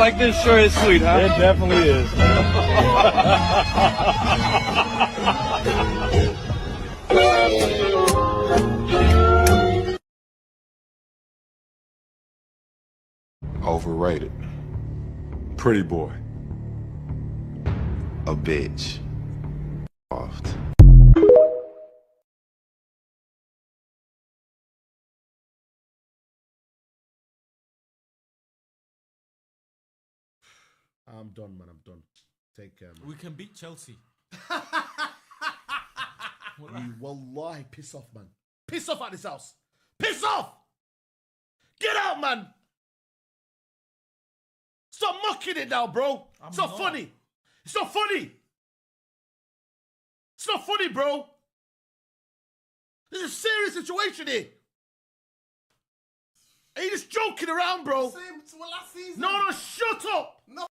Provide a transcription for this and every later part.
like this sure is sweet, huh? It definitely is. Overrated. Pretty boy. A bitch. Soft. I'm done, man. I'm done. Take care, man. We can beat Chelsea. You wallahi piss off, man. Piss off at this house. Piss off! Get out, man! Stop mocking it now, bro. It's not funny. It's not funny. It's not funny, bro. This is a serious situation here. Are you just joking around, bro? Same to last season. No, shut up. No.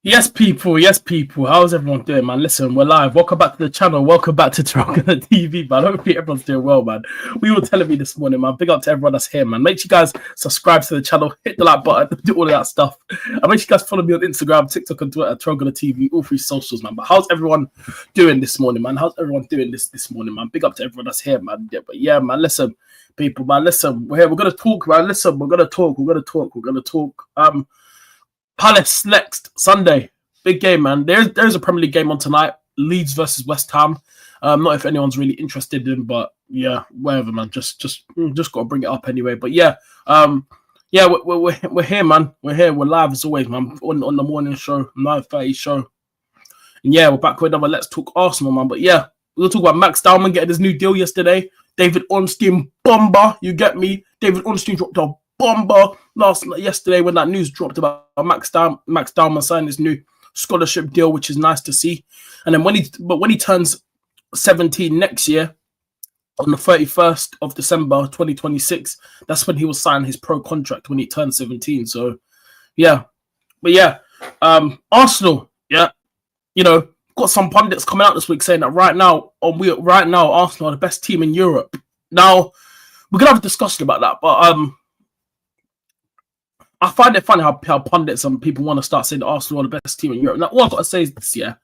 Yes, people. Yes, people. How's everyone doing, man? Listen, we're live. Welcome back to the channel. Welcome back to TyrellgunnerTV, man. Hopefully everyone's doing well, man. We were telling me this morning, man. Big up to everyone that's here, man. Make sure you guys subscribe to the channel, hit the like button, do all of that stuff. And make sure you guys follow me on Instagram, TikTok, and Twitter, TyrellgunnerTV, all three socials, man. But how's everyone doing this morning, man? How's everyone doing this morning, man? Big up to everyone that's here, man. Yeah, but yeah, man. Listen, people, man. Listen, we're here. We're gonna talk, man. Listen, we're gonna talk. We're gonna talk. Palace next Sunday, big game, man. There's a Premier League game on tonight, Leeds versus West Ham. Not if anyone's really interested in, but yeah, whatever, man. Just got to bring it up anyway. But yeah, we're here, man. We're here. We're live as always, man. On the morning show, 9:30 show, and yeah, we're back with another Let's Talk Arsenal, man. But yeah, we'll talk about Max Dowman getting his new deal yesterday. David Ornstein bomber, you get me? David Ornstein dropped a bomber yesterday when that news dropped about Max Dowman signing his new scholarship deal, which is nice to see. And then when he turns 17 next year, on the 31st of December 2026, that's when he will sign his pro contract when he turns 17. So yeah, but yeah, Arsenal, yeah, you know, got some pundits coming out this week saying that right now Arsenal are the best team in Europe. Now we're gonna have a discussion about that, but I find it funny how pundits and people want to start saying that Arsenal are the best team in Europe. Now, all I've got to say is this, yeah,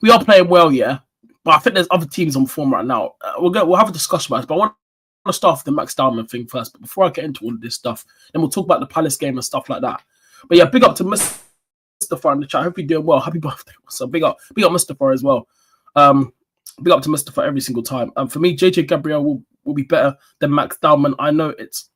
we are playing well, yeah, but I think there's other teams on form right now. We'll have a discussion about it, but I want to start with the Max Dowman thing first. But before I get into all of this stuff, then we'll talk about the Palace game and stuff like that. But yeah, big up to Mustafa in the chat. I hope you're doing well. Happy birthday. So big up Mustafa as well. Big up to Mustafa every single time. For me, JJ Gabriel will be better than Max Dowman. I know it's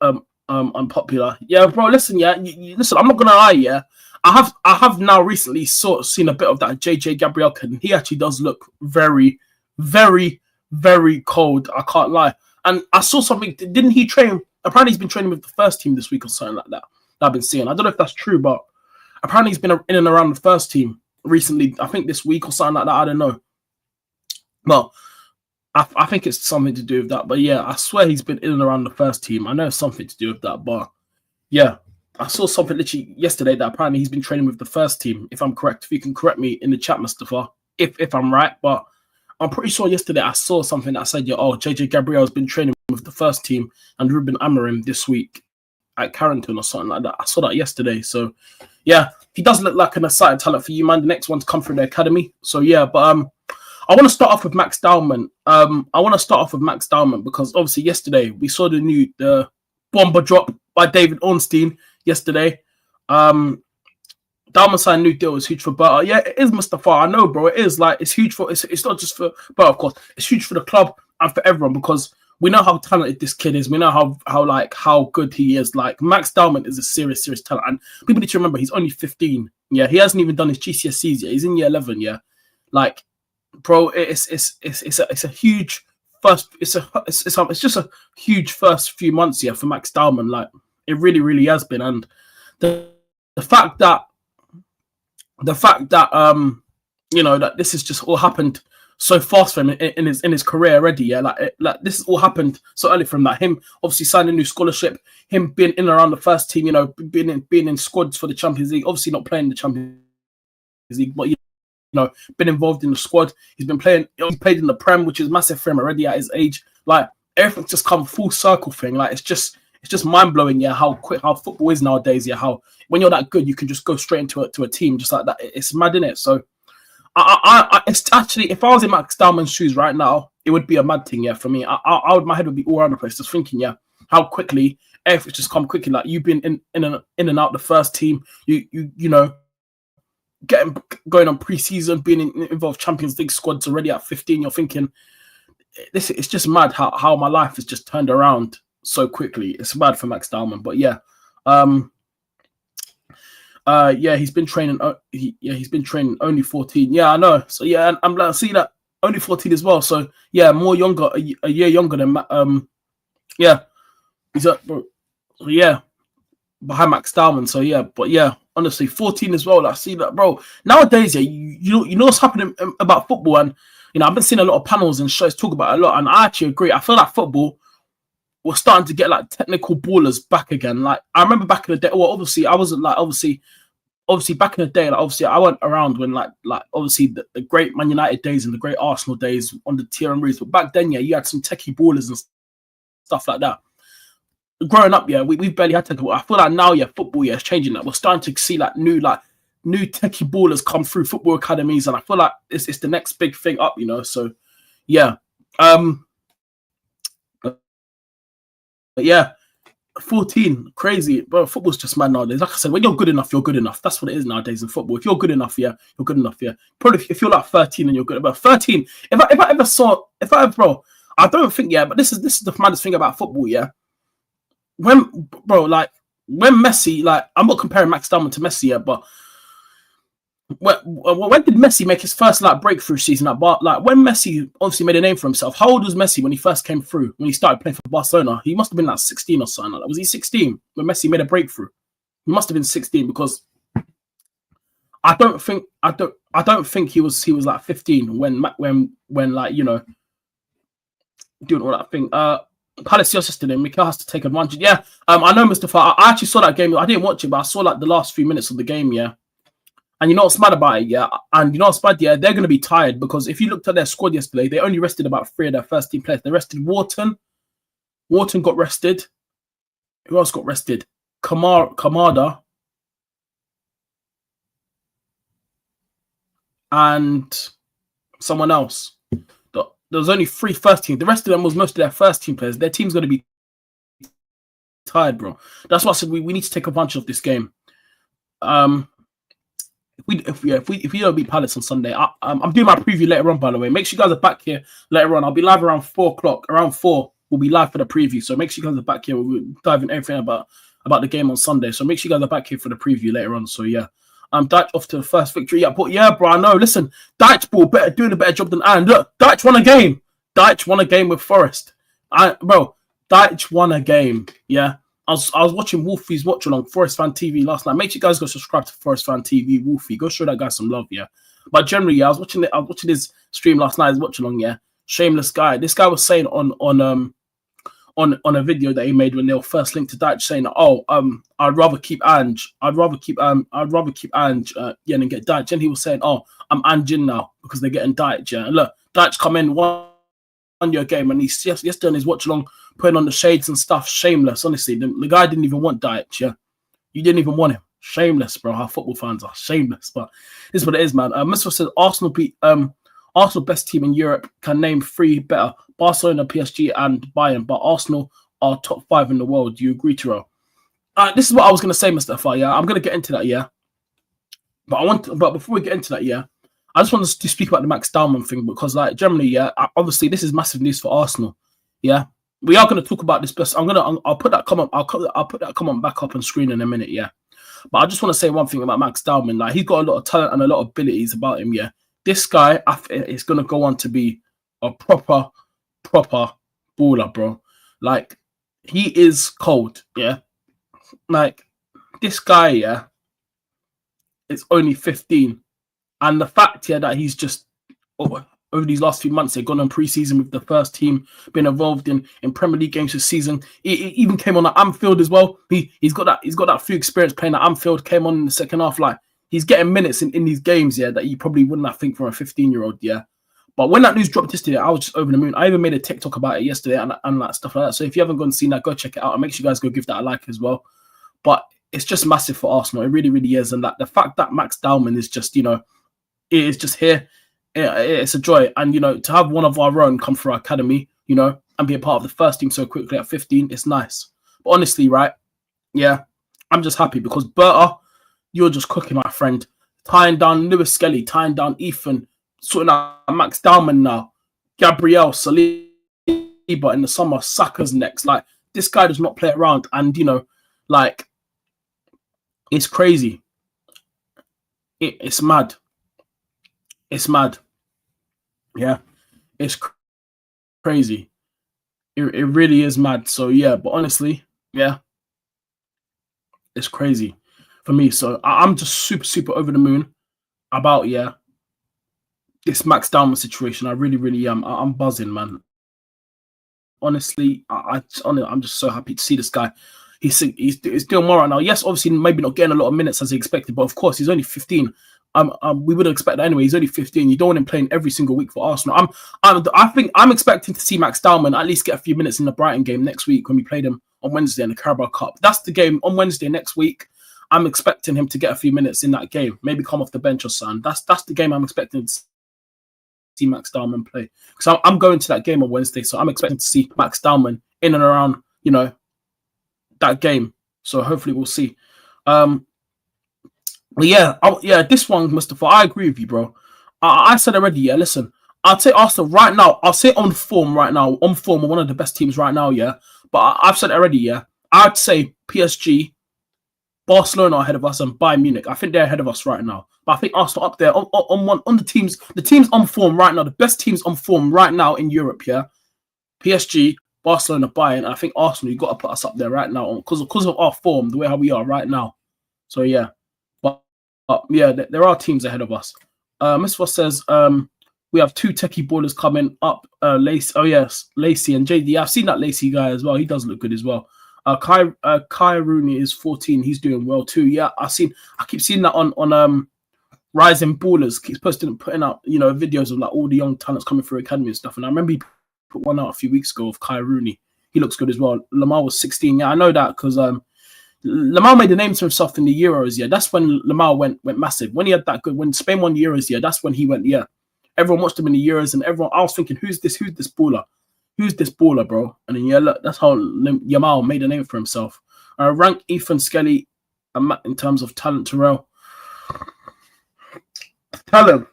unpopular. Yeah, bro, listen, yeah, listen, I'm not gonna lie, yeah. I have now recently seen a bit of that JJ Gabriel, and he actually does look very, very, very cold. I can't lie. And I saw something, didn't he train? Apparently he's been training with the first team this week or something like that I've been seeing. I don't know if that's true, but apparently he's been in and around the first team recently, I think this week or something like that. I don't know. But I think it's something to do with that. But yeah, I swear he's been in and around the first team. I know it's something to do with that. But yeah, I saw something literally yesterday that apparently he's been training with the first team, if I'm correct. If you can correct me in the chat, Mustafa, if I'm right. But I'm pretty sure yesterday I saw something that said, yeah, oh, JJ Gabriel has been training with the first team and Ruben Amorim this week at Carrington or something like that. I saw that yesterday. So yeah, he does look like an exciting talent for you, man. The next one's come from the academy. So yeah, but I want to start off with Max Dowman. Because obviously yesterday we saw the bomber drop by David Ornstein yesterday. Dowman signed a new deal. It's huge for Berta. Yeah, it is, Mustafa. I know, bro. It is. Like, it's huge for. It's not just for Berta, of course. It's huge for the club and for everyone because we know how talented this kid is. We know how good he is. Like, Max Dowman is a serious talent, and people need to remember he's only 15. Yeah, he hasn't even done his GCSEs yet. He's in year 11. Yeah, like, bro, it's a huge first. It's just a huge first few months here for Max Dowman. Like, it really has been, and the fact that you know that this has just all happened so fast for him in his career already. Yeah, like this has all happened so early for him. Like him obviously signing a new scholarship, him being in and around the first team, you know, being in squads for the Champions League. Obviously not playing the Champions League, but you know, been involved in the squad. He's been playing. He played in the Prem, which is massive for him already at his age. Like everything's just come full circle thing. Like it's just mind blowing. Yeah, how quick how football is nowadays. Yeah, how when you're that good, you can just go straight into a team just like that. It's mad, isn't it? So. It's actually, if I was in Max Dowman's shoes right now, it would be a mad thing, yeah, for me. My head would be all around the place, just thinking, yeah, how quickly everything's just come quickly. Like you've been in and out the first team, you know, going on pre-season, being involved Champions League squads already at 15. You're thinking, it's just mad how my life has just turned around so quickly. It's mad for Max Dowman, but yeah, yeah, he's been training. He's been training only 14. Yeah, I know. So yeah, and I'm glad to see that only 14 as well. So yeah, more younger, a year younger than yeah, he's yeah, behind Max Dowman. So yeah, but yeah, honestly, 14 as well. I see that, bro. Nowadays, yeah, you know what's happening about football, and you know I've been seeing a lot of panels and shows talk about it a lot, and I actually agree. I feel like football. We're starting to get like technical ballers back again. Like I remember back in the day. Well, obviously I wasn't like obviously back in the day. Like obviously I went around when like obviously the great Man United days and the great Arsenal days on the Thierry Henrys. But back then, yeah, you had some techie ballers and stuff like that. Growing up, yeah, we've barely had techie. I feel like now, yeah, football, yeah, is changing. That we're starting to see like new techie ballers come through football academies, and I feel like it's the next big thing up, you know. So yeah. But yeah, 14, crazy. Bro, football's just mad nowadays. Like I said, when you're good enough, you're good enough. That's what it is nowadays in football. If you're good enough, yeah, you're good enough, yeah. Probably if you're like 13 and you're good, about 13. Bro, I don't think, yeah, but this is the maddest thing about football, yeah. When Messi, like, I'm not comparing Max Dowman to Messi, yeah, but when did Messi make his first like breakthrough season at like when Messi obviously made a name for himself? How old was Messi when he first came through? When he started playing for Barcelona, he must have been like 16 or something. Like, was he 16 when Messi made a breakthrough? He must have been 16 because I don't think he was like 15 when like you know doing all that thing. Palace yesterday, Mikel has to take advantage. Yeah, I know Mustafa. I actually saw that game. I didn't watch it, but I saw like the last few minutes of the game. Yeah. And you know what's mad about it, yeah? And you know what's bad, yeah? They're going to be tired because if you looked at their squad yesterday, they only rested about 3 of their first team players. They rested Wharton. Wharton got rested. Who else got rested? Kamada. And someone else. There was only 3 first team. The rest of them was most of their first team players. Their team's going to be tired, bro. That's why I said we need to take advantage of this game. If we don't beat Palace on Sunday, I'm doing my preview later on. By the way, make sure you guys are back here later on. I'll be live around 4 o'clock. Around 4, we'll be live for the preview. So make sure you guys are back here. We'll dive in everything about the game on Sunday. So make sure you guys are back here for the preview later on. So yeah, Dyche off to the first victory. Yeah, but yeah, bro, I know. Listen, Dyche doing a better job than Aaron. Look, Dyche won a game. Dyche won a game with Forest. Dyche won a game. Yeah. I was watching Wolfie's watch along Forest Fan TV last night. Make sure you guys go subscribe to Forest Fan TV, Wolfie. Go show that guy some love, yeah. But generally, yeah, I was watching his stream last night. His watch along, yeah. Shameless guy. This guy was saying on a video that he made when they were first linked to Dyche, saying, "Oh, I'd rather keep Ange. I'd rather keep Ange, yeah, and get Dyche." And he was saying, "Oh, I'm Angeing now because they're getting Dyche." Yeah, and look, Dyche come in won your game, and he's yesterday on his watch along, putting on the shades and stuff. Shameless, honestly. The guy didn't even want Dyche, yeah. You didn't even want him. Shameless, bro. How football fans are shameless, but this is what it is, man. Mr. says Arsenal beat Arsenal best team in Europe, can name 3 better: Barcelona, PSG, and Bayern. But Arsenal are top 5 in the world. Do you agree, Tyrell? This is what I was gonna say, Mustafa. Yeah, I'm gonna get into that. Yeah, but before we get into that, yeah, I just want to speak about the Max Dowman thing because, like, generally, yeah, obviously this is massive news for Arsenal. Yeah, we are going to talk about this, but I'll put that comment. I'll put that comment back up on screen in a minute. Yeah, but I just want to say one thing about Max Dowman. Like, he's got a lot of talent and a lot of abilities about him. Yeah, this guy is going to go on to be a proper baller, bro. Like, he is cold. Yeah, like this guy. Yeah, is only 15. And the fact here that he's just over these last few months. They've gone on pre-season with the first team, been involved in Premier League games this season. He even came on at Anfield as well. He's got that few experience playing at Anfield. Came on in the second half. Like, he's getting minutes in these games, yeah, that you probably wouldn't have think from a 15-year-old, yeah. But when that news dropped yesterday, I was just over the moon. I even made a TikTok about it yesterday and like stuff like that. So if you haven't gone and seen that, go check it out. And make sure you guys go give that a like as well. But it's just massive for Arsenal. It really, really is. And that the fact that Max Dowman is just, it is just here. It's a joy. And, to have one of our own come through our academy, and be a part of the first team so quickly at 15, it's nice. But honestly, right, yeah, I'm just happy because Berta, you're just cooking, my friend. Tying down Lewis Skelly, tying down Ethan, sorting out Max Dowman now, Gabriel, Saliba in the summer, Saka's next. Like, this guy does not play around. And, it's crazy. It's mad. It's mad. Yeah, it's crazy. It really is mad. So, yeah, but honestly, yeah, it's crazy for me. So I'm just super, super over the moon about, this Max Dowman situation. I really, really am. I'm buzzing, man. Honestly, I'm just so happy to see this guy. He's doing more right now. Yes, obviously, maybe not getting a lot of minutes as he expected, but of course, he's only 15. We would expect that anyway. He's only 15. You don't want him playing every single week for Arsenal. I think I'm expecting to see Max Dowman at least get a few minutes in the Brighton game next week when we play them on Wednesday in the Carabao Cup. That's the game on Wednesday next week. I'm expecting him to get a few minutes in that game. Maybe come off the bench or something. That's the game I'm expecting to see Max Dowman play. Because I'm going to that game on Wednesday, so I'm expecting to see Max Dowman in and around, that game. So hopefully we'll see. This one, Mustafa, I agree with you, bro. I said already, yeah, listen, I'll take Arsenal right now. I'll say on form right now. On form, we're one of the best teams right now, yeah. But I've said already, yeah. I'd say PSG, Barcelona are ahead of us, and Bayern Munich. I think they're ahead of us right now. But I think Arsenal up there on the teams on form right now, the best teams on form right now in Europe, yeah. PSG, Barcelona, Bayern. And I think Arsenal, you've got to put us up there right now because of our form, the way how we are right now. So yeah. But yeah, there are teams ahead of us. Misfa says we have 2 techie ballers coming up. Lacey, oh yes, Lacey and JD. I've seen that Lacey guy as well. He does look good as well. Kai Rooney is 14. He's doing well too. Yeah, I keep seeing that on Rising Ballers. Keeps putting out videos of like all the young talents coming through academy and stuff. And I remember he put one out a few weeks ago of Kai Rooney. He looks good as well. Lamar was 16. Yeah, I know that because Lamar made a name to himself in the Euros. Yeah, that's when Lamar went massive. When he had that good, when Spain won the Euros, yeah, that's when he went. Yeah, everyone watched him in the Euros, and I was thinking, who's this baller? Who's this baller, bro? And then, yeah, look, that's how Yamal made a name for himself. Rank Ethan Skelly in terms of talent, Tyrell. Talent.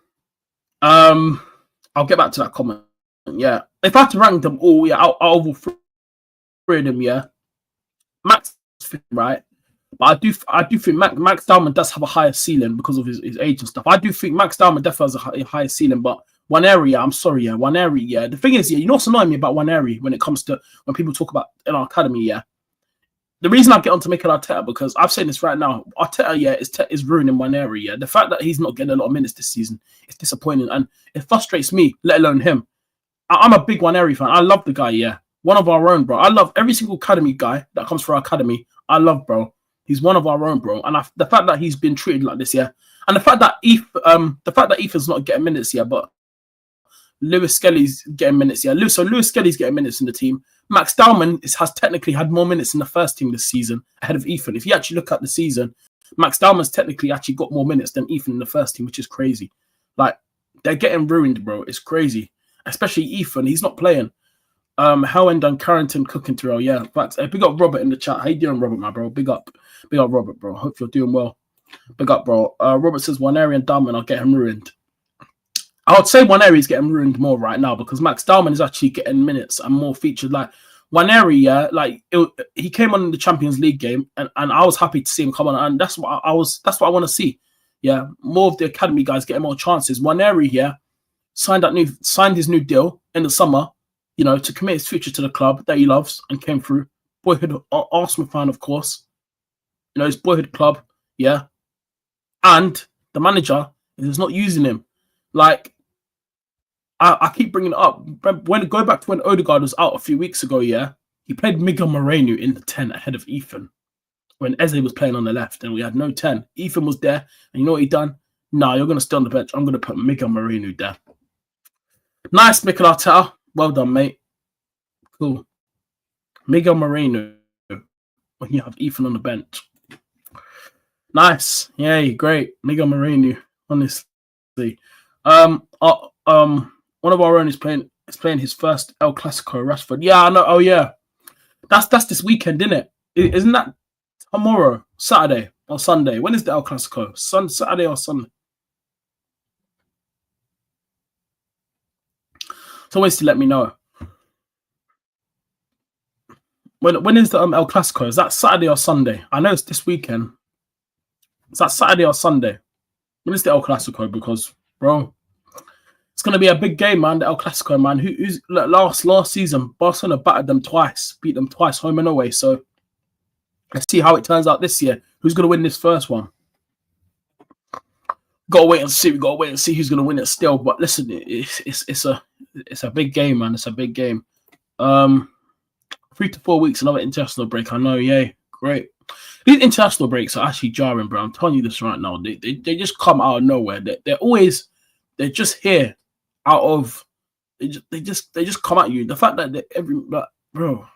I'll get back to that comment. Yeah, if I had to rank them all, yeah, I'll over three of them. Yeah, Max, right? But I do think Max Dowman does have a higher ceiling because of his age and stuff. I do think Max Dowman definitely has a higher ceiling, but Waneri, I'm sorry, yeah, Waneri, yeah. The thing is, yeah, you know what's annoying me about Waneri when it comes to when people talk about in our academy, yeah. The reason I get on to Mikel Arteta, because I've said this right now, Arteta, yeah, is ruining Waneri, yeah. The fact that he's not getting a lot of minutes this season is disappointing, and it frustrates me, let alone him. I'm a big Waneri fan. I love the guy, yeah. One of our own, bro. I love every single academy guy that comes through our academy. I love, bro. He's one of our own, bro. And the fact that he's been treated like this, yeah. And the fact that Ethan's not getting minutes, yeah, but Lewis Skelly's getting minutes, yeah. So Lewis Skelly's getting minutes in the team. Max Dowman has technically had more minutes in the first team this season ahead of Ethan. If you actually look at the season, Max Dowman's technically actually got more minutes than Ethan in the first team, which is crazy. Like, they're getting ruined, bro. It's crazy. Especially Ethan. He's not playing. Howend and Carrington cooking Tyrell. Yeah, but big up Robert in the chat. How you doing, Robert, my bro? Big up Robert, bro. Hope you're doing well. Big up, bro. Robert says Waneri and Dowman, I'll get him ruined. I would say Waneri is getting ruined more right now because Max Dowman is actually getting minutes and more featured. Like Waneri, yeah, like he came on in the Champions League game, and I was happy to see him come on, and that's what I want to see. Yeah, more of the academy guys getting more chances. Waneri, yeah, signed his new deal in the summer, to commit his future to the club that he loves and came through. Boyhood Arsenal fan, of course. His boyhood club, yeah. And the manager is not using him. Like, I keep bringing it up. When go back to when Odegaard was out a few weeks ago, yeah, he played Miguel Moreno in the 10 ahead of Ethan when Eze was playing on the left and we had no 10. Ethan was there, and you know what he done? Nah, you're gonna stay on the bench. I'm gonna put Miguel Moreno there. Nice, Mikel Arteta. Well done, mate. Cool. Miguel Moreno when you have Ethan on the bench. Nice. Yay, great. Miguel Moreno, honestly. One of our own is playing his first El Clasico, Rashford. Yeah, I know. Oh yeah. That's this weekend, isn't it? Isn't that tomorrow, Saturday or Sunday? When is the El Clasico? Saturday or Sunday? So always to let me know. When is the El Clasico? Is that Saturday or Sunday? I know it's this weekend. Is that Saturday or Sunday? When is the El Clasico? Because, bro, it's going to be a big game, man. The El Clasico, man. Who's last season, Barcelona battered them twice, beat them twice, home and away. So let's see how it turns out this year. Who's going to win this first one? Got to wait and see. We got to wait and see who's going to win it still. But listen, it's a big game, man. It's a big game. 3 to 4 weeks, another international break. I know, yay, great. These international breaks are actually jarring, bro. I'm telling you this right now. They just come out of nowhere. They're just here out of. They just come at you. The fact that bro,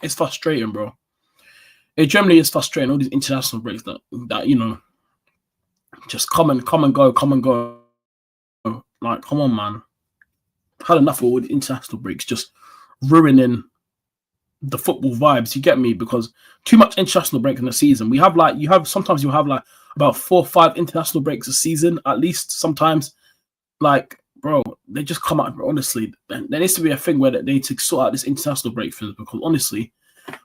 it's frustrating, bro. It generally is frustrating. All these international breaks that you know, just come and go. Like, come on, man. I've had enough of all the international breaks just ruining the football vibes. You get me? Because too much international break in the season. Sometimes you'll have like about 4 or 5 international breaks a season at least. Sometimes, like, bro, they just come out. Honestly, there needs to be a thing where they need to sort out this international break thing, because honestly,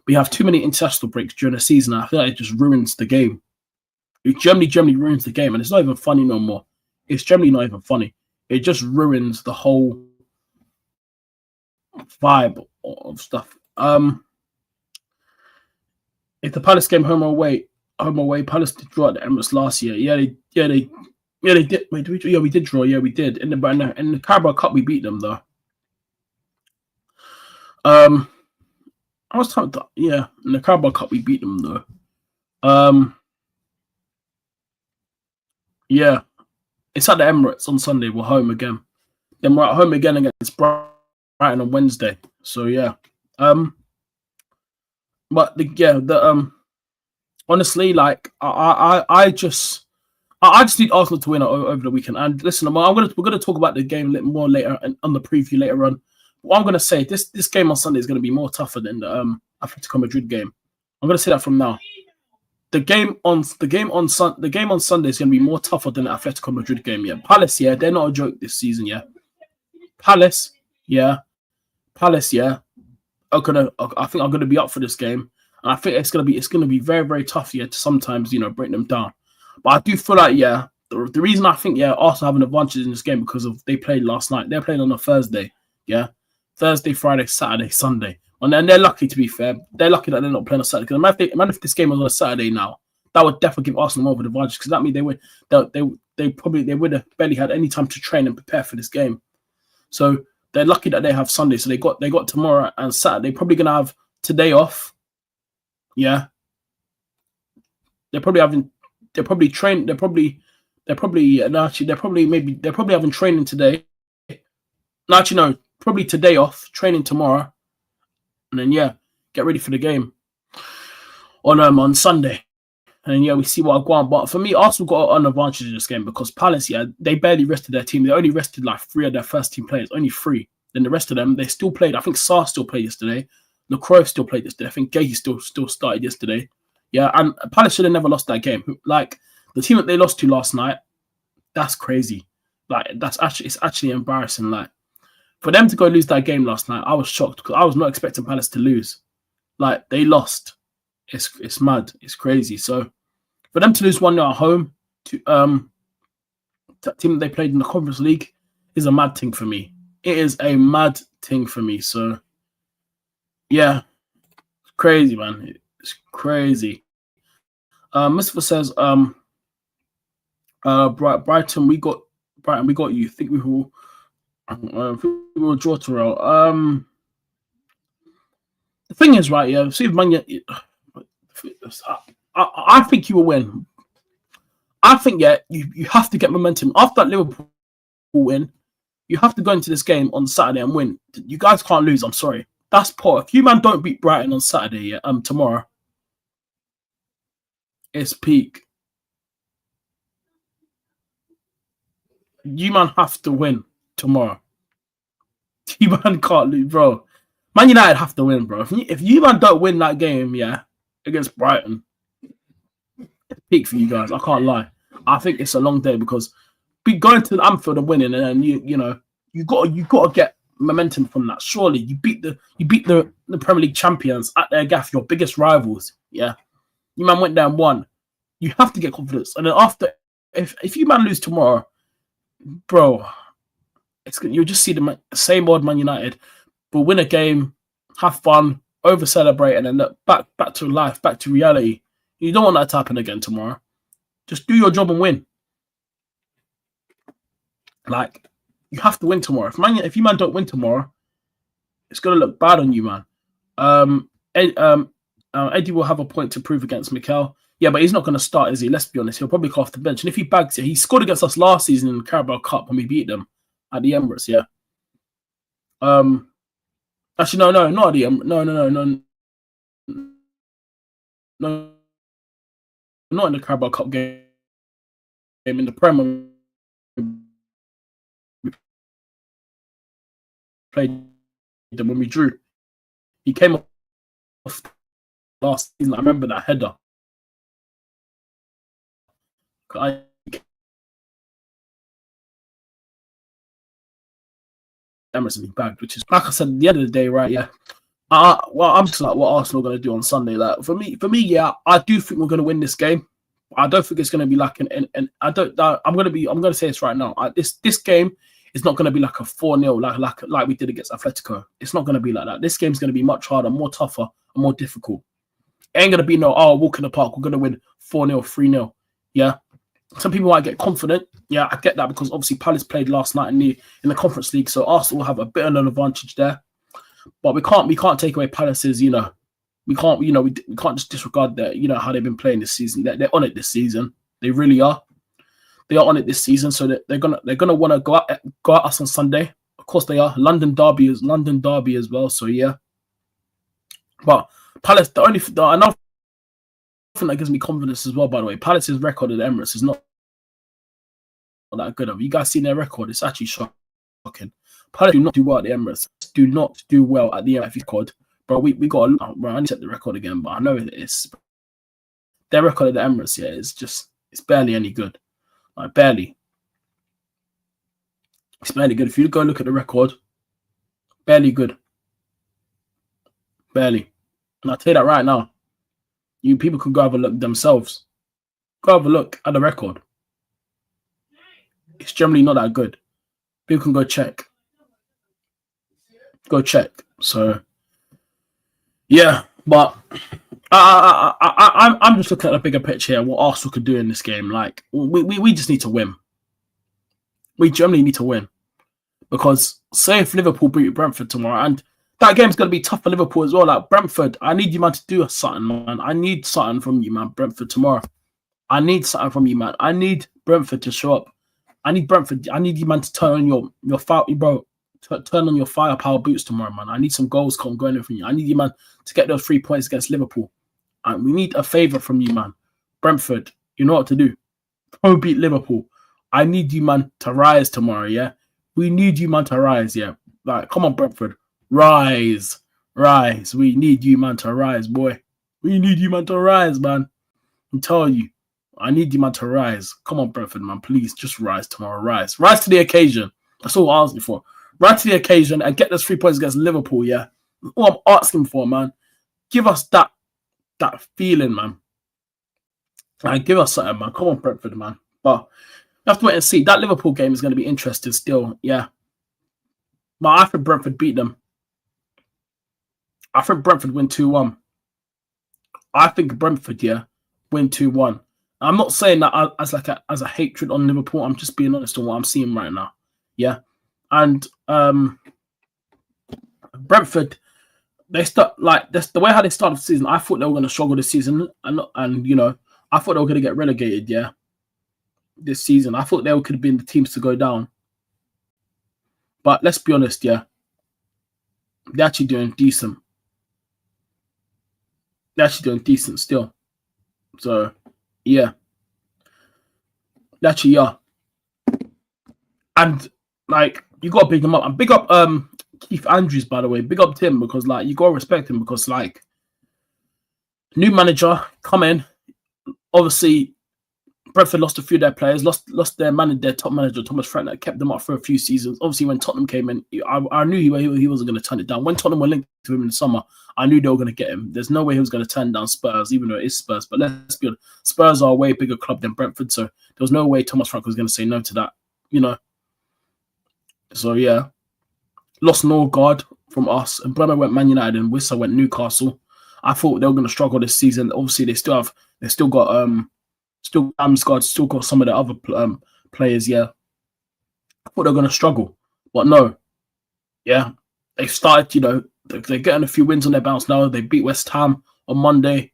we have too many international breaks during the season. I feel like it just ruins the game. It generally ruins the game, and it's not even funny no more. It's generally not even funny. It just ruins the whole vibe of stuff. If the Palace game home or away, Palace did draw at the Emirates last year. Yeah, they did. Wait, we did draw. Yeah, we did. In the Carabao Cup, we beat them though. I was talking. Yeah, in the Carabao Cup, we beat them though. Yeah, it's at the Emirates on Sunday. We're home again. Then we're at home again against Brighton on Wednesday. So yeah. But honestly, like I just need Arsenal to win over the weekend. And listen, we're gonna talk about the game a little more later and on the preview later on. What I'm gonna say, this game on Sunday is gonna be more tougher than the Atletico Madrid game. I'm gonna say that from now. The game on Sunday is gonna be more tougher than the Atletico Madrid game. Yeah, Palace, yeah, they're not a joke this season. Yeah, Palace, yeah. I think I'm gonna be up for this game, and I think it's gonna be very, very tough, yeah, to sometimes, you know, break them down. But I do feel like, yeah, the reason I think, yeah, Arsenal have an advantage in this game because they played last night. They're playing on a Thursday, yeah, Thursday, Friday, Saturday, Sunday, and then they're lucky, to be fair. They're lucky that they're not playing on Saturday. Because imagine if this game was on a Saturday now, that would definitely give Arsenal more of an advantage, because that means they would have barely had any time to train and prepare for this game. So they're lucky that they have Sunday. So they got tomorrow and Saturday. They're probably gonna have today off. Yeah. They're probably having training today. No, actually no, probably today off, training tomorrow. And then yeah, get ready for the game on Sunday. And yeah, we see what I go on. But for me, Arsenal got an advantage in this game because Palace, yeah, they barely rested their team. They only rested like 3 of their first team players, only 3. Then the rest of them, they still played. I think Sarr still played yesterday. Lacroix still played yesterday. I think Gay still started yesterday. Yeah, and Palace should have never lost that game. Like the team that they lost to last night, that's crazy. Like it's actually embarrassing. Like for them to go lose that game last night, I was shocked because I was not expecting Palace to lose. Like they lost. It's mad. It's crazy. So for them to lose 1-0 at home to that team that they played in the Conference League is a mad thing for me. It is a mad thing for me. So yeah, it's crazy, man. It's crazy. Mustafa says, Brighton, we got you. Think we will We'll draw Tyrell. The thing is, right, yeah, see if Man I think you will win. I think, yeah, you have to get momentum. After that Liverpool win, you have to go into this game on Saturday and win. You guys can't lose, I'm sorry. That's poor. If you man don't beat Brighton on Saturday, yeah, tomorrow, it's peak. You man have to win tomorrow. You man can't lose, bro. Man United have to win, bro. If you man don't win that game, yeah, against Brighton, it's peak for you guys. I can't lie. I think it's a long day because going to Anfield and winning, and then you got to get momentum from that. Surely you beat the Premier League champions at their gaff, your biggest rivals. Yeah, you man went there and won. You have to get confidence, and then after, if you man lose tomorrow, bro, you'll just see the same old Man United. But win a game, have fun, over celebrate, and then look back to life, back to reality. You don't want that to happen again tomorrow. Just do your job and win. Like, you have to win tomorrow. If you man don't win tomorrow, it's gonna look bad on you, man. Eddie will have a point to prove against Mikel. Yeah, but he's not gonna start, is he? Let's be honest. He'll probably come off the bench. And if he bags it, he scored against us last season in the Carabao Cup when we beat them at the Emirates. Yeah. Actually, no, not at the Emirates. No, not in the Carabao Cup game. In the Premier, we played them when we drew. He came off last season. I remember that header. Emerson bagged, which is, like I said, at the end of the day, right? Yeah. Well, I'm just like, what Arsenal are going to do on Sunday. Like for me, yeah, I do think we're going to win this game. I don't think it's going to be like an I'm going to say this right now. This game is not going to be like a 4-0 like we did against Atletico. It's not going to be like that. This game's going to be much harder, more tougher, and more difficult. It ain't going to be walk in the park. We're going to win 4-0, 3-0. Yeah. Some people might get confident. Yeah, I get that because obviously Palace played last night in the Conference League, so Arsenal will have a bit of an advantage there. But we can't take away Palace's, we can't just disregard that, how they've been playing this season. They're on it this season. They really are. They are on it this season, so that they're gonna want to go at us on Sunday. Of course they are. London derby as well. So yeah. But Palace, another thing that gives me confidence as well, by the way, Palace's record at the Emirates is not that good. Have you guys seen their record? It's actually shocking. Palace do not do well at the Emirates. Do not do well at the Emirates record. Bro, we got I need to check the record again, but I know it is. Their record at the Emirates, yeah, it's barely any good. Like barely. It's barely good. If you go look at the record, barely good. Barely. And I'll tell you that right now. You people can go have a look themselves. Go have a look at the record. It's generally not that good. People can go check. Go check. So yeah, but I'm just looking at the bigger picture here. What Arsenal could do in this game. Like we just need to win. We generally need to win because say if Liverpool beat Brentford tomorrow, and that game's going to be tough for Liverpool as well. Like Brentford, I need you man to do something, man. I need something from you, man. Brentford tomorrow. I need something from you, man. I need Brentford to show up. I need you, man, to turn on your fire, bro. Turn on your firepower boots tomorrow, man. I need some goals going in from you. I need you, man, to get those 3 points against Liverpool. And we need a favour from you, man. Brentford, you know what to do. Go beat Liverpool. I need you, man, to rise tomorrow, yeah? We need you, man, to rise, yeah? Like, come on, Brentford. Rise. Rise. We need you, man, to rise, boy. We need you, man, to rise, man. I'm telling you. I need you, man, to rise. Come on, Brentford, man. Please, just rise tomorrow. Rise. Rise to the occasion. That's all I'm asking for. Rise to the occasion and get those 3 points against Liverpool, yeah? That's all I'm asking for, man. Give us that feeling, man. Like, give us something, man. Come on, Brentford, man. But you have to wait and see. That Liverpool game is going to be interesting still, yeah. But I think Brentford beat them. I think Brentford win 2-1. I think Brentford, yeah, win 2-1. I'm not saying that as a hatred on Liverpool. I'm just being honest on what I'm seeing right now. Yeah. And Brentford, they start like this, the way how they started the season. I thought they were going to struggle this season, and you know, I thought they were going to get relegated. Yeah, this season, I thought they could have been the teams to go down. But let's be honest, yeah, they're actually doing decent. They're actually doing decent still. So, yeah, they actually are. And like, you got to big him up. And big up Keith Andrews, by the way. Big up Tim, because like you got to respect him, because like new manager come in. Obviously, Brentford lost a few of their players, lost their top manager, Thomas Frank, that kept them up for a few seasons. Obviously, when Tottenham came in, I knew he wasn't going to turn it down. When Tottenham were linked to him in the summer, I knew they were going to get him. There's no way he was going to turn down Spurs, even though it is Spurs. But let's be honest, Spurs are a way bigger club than Brentford, so there was no way Thomas Frank was going to say no to that, you know. So, yeah. Lost Norgard from us, and Bremer went Man United, and Wissa went Newcastle. I thought they were going to struggle this season. Obviously, they still got Damsgaard, still got some of the other players. Yeah, I thought they were going to struggle, but no. Yeah, they started. You know, they're getting a few wins on their bounce now. They beat West Ham on Monday.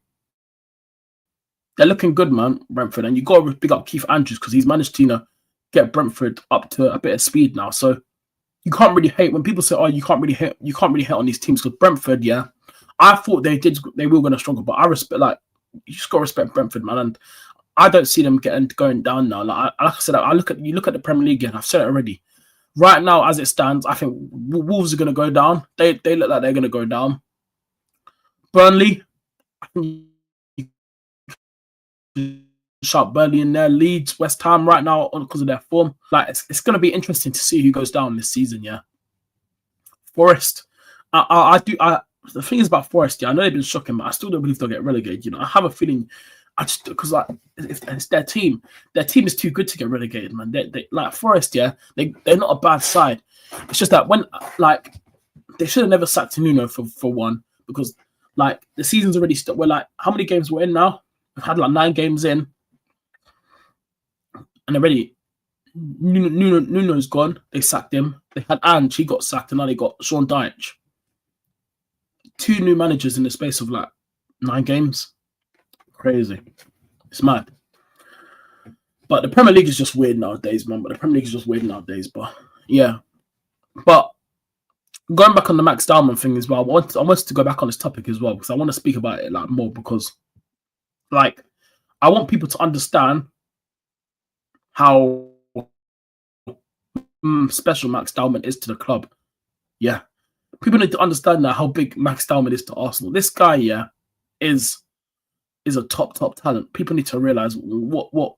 They're looking good, man, Brentford, and you got to big up Keith Andrews, because he's managed to, get Brentford up to a bit of speed now. So you can't really hate when people say, "Oh, you can't really hate on these teams," because Brentford, yeah, I thought they were going to struggle, but I respect, like, you just got to respect Brentford, man, and I don't see them going down now. Like I said, you look at the Premier League, and I've said it already. Right now, as it stands, I think Wolves are going to go down. They look like they're going to go down. Burnley, I think shout Burnley in there. Leeds, West Ham right now because of their form. Like it's going to be interesting to see who goes down this season. Yeah, Forest. The thing is about Forest. Yeah, I know they've been shocking, but I still don't believe they'll get relegated. You know, I have a feeling. Because like if it's their team is too good to get relegated, man. They like Forest. Yeah, they're not a bad side. It's just that when like they should have never sacked Nuno for one, because like the season's already stopped. We're like, how many games we're in now? We've had like 9 games in, and already Nuno's gone. They sacked him. They had Ange, he got sacked, and now they got Sean Dyche. 2 new managers in the space of like 9 games. Crazy. It's mad. But the Premier League is just weird nowadays, man. But yeah. But going back on the Max Dowman thing as well, I wanted to go back on this topic as well, because I want to speak about it like more, because like I want people to understand how special Max Dowman is to the club. Yeah. People need to understand now how big Max Dowman is to Arsenal. This guy, yeah, is a top talent. People need to realize what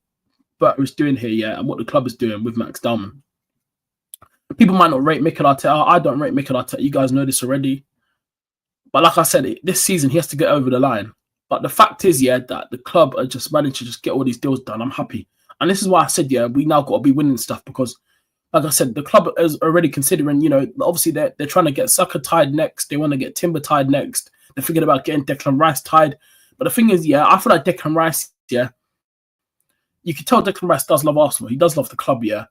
Berto is doing here, yeah, and what the club is doing with Max Dowman. People might not rate Mikel Arteta. I don't rate Mikel Arteta. You guys know this already. But like I said, this season he has to get over the line. But the fact is, yeah, that the club are just managed to just get all these deals done. I'm happy. And this is why I said, yeah, we now got to be winning stuff, because like I said, the club is already considering, you know, obviously they're trying to get Saka tied next. They want to get Timber tied next. They're thinking about getting Declan Rice tied. But the thing is, yeah, I feel like Declan Rice, yeah, you can tell Declan Rice does love Arsenal. He does love the club, yeah.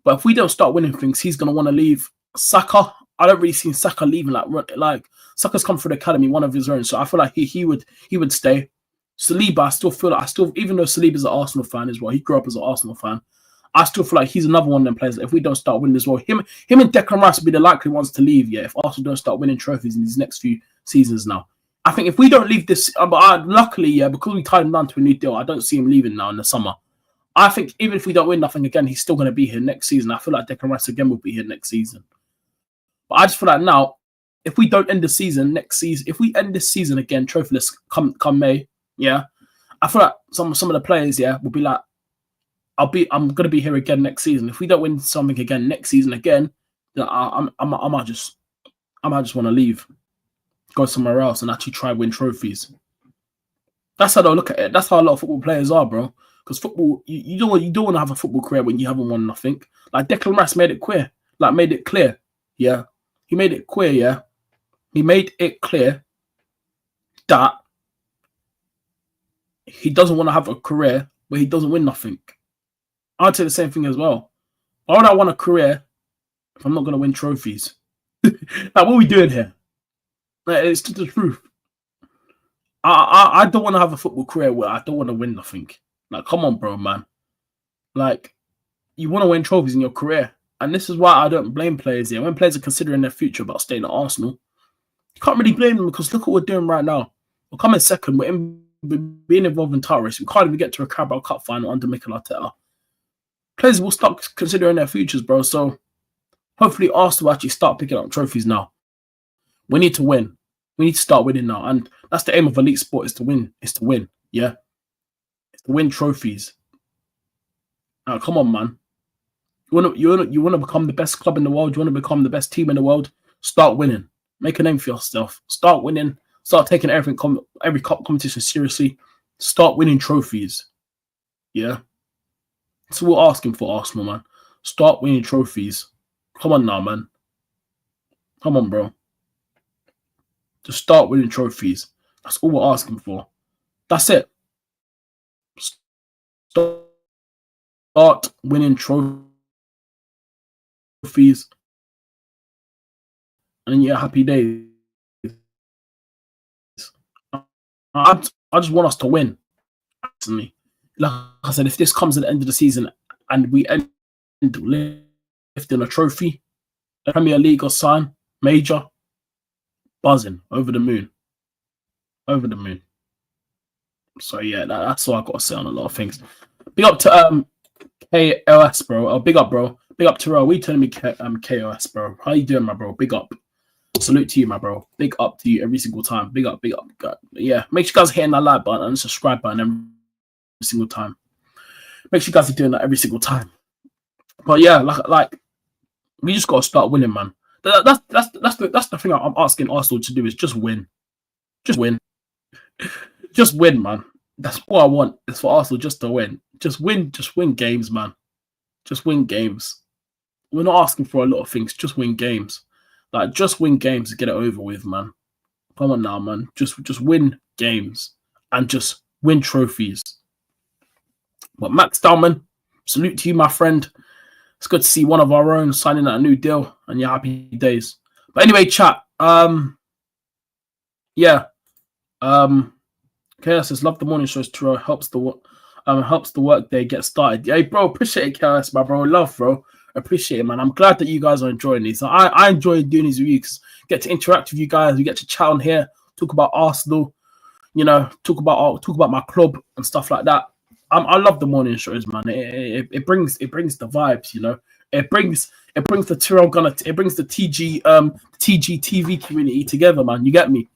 But if we don't start winning things, he's going to want to leave. Saka, I don't really see Saka leaving. Like Saka's come through the academy, one of his own. So I feel like he would stay. Saliba, I still feel like even though Saliba's an Arsenal fan as well, he grew up as an Arsenal fan. I still feel like he's another one of them players that if we don't start winning as well, him and Declan Rice will be the likely ones to leave, yeah, if Arsenal don't start winning trophies in these next few seasons now. I think if we don't leave this, but luckily, yeah, because we tied him down to a new deal, I don't see him leaving now in the summer. I think even if we don't win nothing again, he's still going to be here next season. I feel like Declan Rice again will be here next season. But I just feel like now, if we don't end the season next season, if we end this season again, trophyless come May, yeah, I feel like some of the players, yeah, will be like, I'm going to be here again next season. If we don't win something again next season again, then I might just want to leave, go somewhere else, and actually try win trophies. That's how they'll look at it. That's how a lot of football players are, bro. Because football, you don't want to have a football career when you haven't won nothing. Like Declan Rice made it clear. Yeah. He made it clear, yeah. He made it clear that he doesn't want to have a career where he doesn't win nothing. I'd say the same thing as well. Why would I want a career if I'm not gonna win trophies? Like, what are we doing here? Like, it's just the truth. I don't want to have a football career where I don't want to win nothing. Like, come on, bro, man. Like, you want to win trophies in your career. And this is why I don't blame players here. When players are considering their future about staying at Arsenal, you can't really blame them because look what we're doing right now. We're coming second. We're being involved in title race. We can't even get to a Carabao Cup final under Mikel Arteta. Players will start considering their futures, bro. So hopefully Arsenal actually start picking up trophies now. We need to win. We need to start winning now. And that's the aim of elite sport, is to win. Yeah? It's to win trophies. Now, come on, man. You wanna become the best club in the world? You want to become the best team in the world? Start winning. Make a name for yourself. Start winning. Start taking every cup competition seriously. Start winning trophies. Yeah? That's what we're asking for, Arsenal, man. Start winning trophies. Come on now, man. Come on, bro. Just start winning trophies. That's all we're asking for. That's it. Start winning trophies. And yeah, happy days. I just want us to win. Personally. Like I said, if this comes at the end of the season and we end lifting a trophy, a Premier League or sign, major, buzzing, over the moon. Over the moon. So yeah, that's all I got to say on a lot of things. Big up to KOS, bro. Oh, big up, bro. Big up to Tyrell. What are you telling me, KOS, bro? How you doing, my bro? Big up. Salute to you, my bro. Big up to you every single time. Big up, big up. God. Yeah, make sure you guys are hitting that like button and subscribe button every single time. Make sure you guys are doing that every single time. But yeah, like we just got to start winning, man. That's the thing I'm asking Arsenal to do, is just win. Just win. Just win, man. That's what I want. It's for Arsenal just to win. Just win games, man. Just win games. We're not asking for a lot of things. Just win games. Like, just win games and get it over with, man. Come on now, man. Just win games and just win trophies. But Max Dowman, salute to you, my friend. It's good to see one of our own signing a new deal, and you're happy days. But anyway, chat. Yeah. KS says, love the morning shows, Tyrell. Helps the work day get started. Yeah, bro, appreciate it, KS, my bro. Love, bro. Appreciate it, man. I'm glad that you guys are enjoying these. So I enjoy doing these with you because get to interact with you guys. We get to chat on here, talk about Arsenal, you know, talk about my club and stuff like that. I love the morning shows, man. It brings the vibes, you know. It brings the Tyrell Gunner, it brings the TG TV community together, man. You get me?